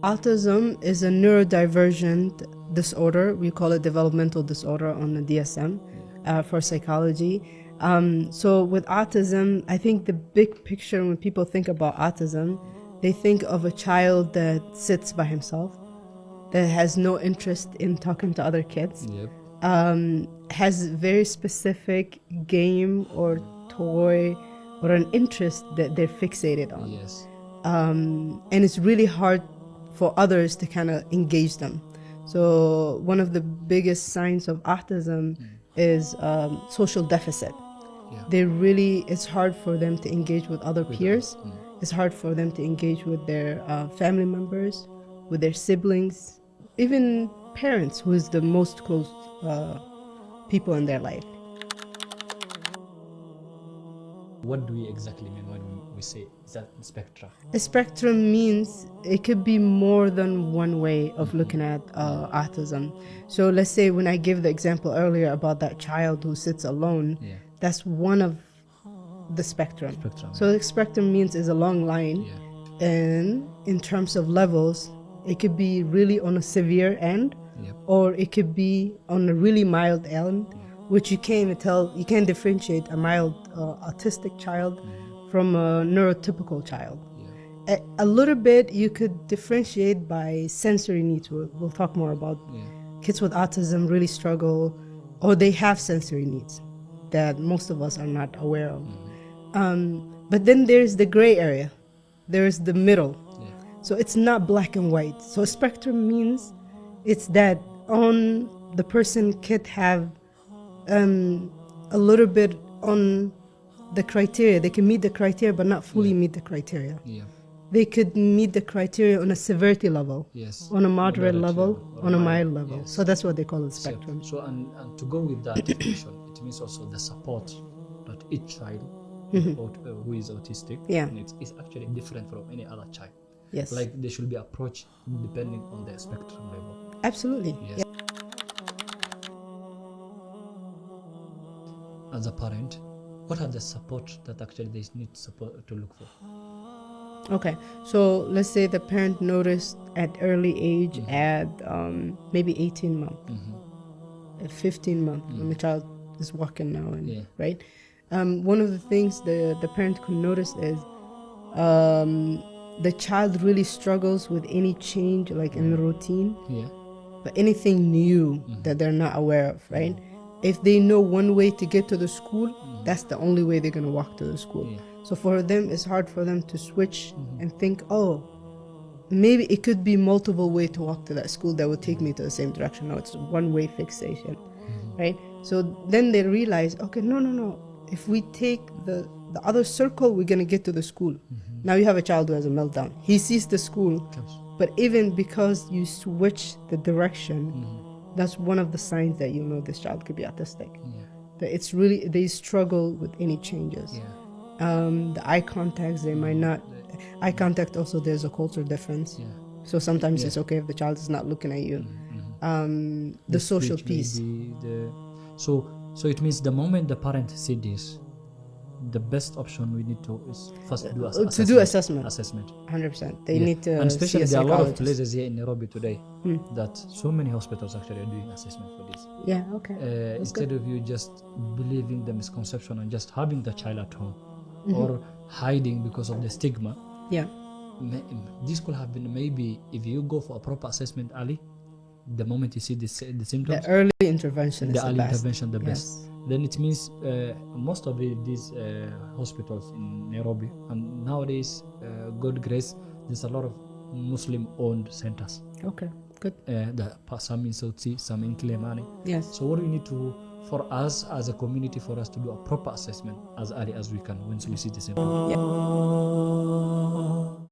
Autism is a neurodivergent disorder. We call it developmental disorder on the DSM for psychology. So with autism, I think the big picture when people think about autism, they think of a child that sits by himself, that has no interest in talking to other kids, Yep. has very specific game or toy or an interest that they're fixated on. Yes. And it's really hard for others to kind of engage them. So one of the biggest signs of autism is social deficit. Yeah. It's hard for them to engage with other peers. It's hard for them to engage with their family members, with their siblings, even parents, who is the most close people in their life. What do we exactly mean when we say is that spectra? A spectrum means it could be more than one way of looking at autism. So let's say when I gave the example earlier about that child who sits alone, that's one of the spectrum. So the spectrum means is a long line, and in terms of levels, it could be really on a severe end, or it could be on a really mild end, which you can't tell, you can't differentiate a mild autistic child from a neurotypical child. A little bit you could differentiate by sensory needs. We'll talk more about kids with autism really struggle, or they have sensory needs that most of us are not aware of. But then there's the gray area, there's the middle. So it's not black and white. So spectrum means it's that on the person could have a little bit on the criteria. They can meet the criteria but not fully meet the criteria. They could meet the criteria on a severity level, on a moderate level, on a mild level. So that's what they call the spectrum. So and to go with that definition, it means also the support that each child who is autistic it's actually different from any other child. Yes. Like they should be approached depending on their spectrum level. Absolutely. Yes. As a parent, what are the support that actually they need support to look for? Okay, so let's say the parent noticed at early age, at maybe 18 months, at 15 months, when the child is walking now, and right? One of the things the parent could notice is the child really struggles with any change, like in the routine, but anything new that they're not aware of, right? If they know one way to get to the school, that's the only way they're going to walk to the school. So for them, it's hard for them to switch and think, oh, maybe it could be multiple ways to walk to that school that would take me to the same direction. No, it's one way fixation, right? So then they realize, okay, no. If we take the other circle, we're going to get to the school. Now you have a child who has a meltdown. He sees the school, but even because you switch the direction, that's one of the signs that you know this child could be autistic. That it's really, they struggle with any changes. The eye contacts, they might not. Eye contact also, there's a cultural difference. So sometimes it's okay if the child is not looking at you. The social piece. So it means the moment the parent see this, the best option we need to is first do assessment. 100%. They need to. And especially see a there are a lot of psychologist. places here in Nairobi today that so many hospitals actually are doing assessment for this. Yeah, okay. Instead of you just believing the misconception and just having the child at home or hiding because of the stigma. This could have been maybe if you go for a proper assessment early, the moment you see the symptoms, the early intervention is the best. Intervention the best. Then it means most of these hospitals in Nairobi, and nowadays, God grace, there's a lot of Muslim-owned centers. Okay, good. Some in South Sea, some in Kilimani. Yes. So what we need to, for us as a community, for us to do a proper assessment as early as we can once we see the symptoms.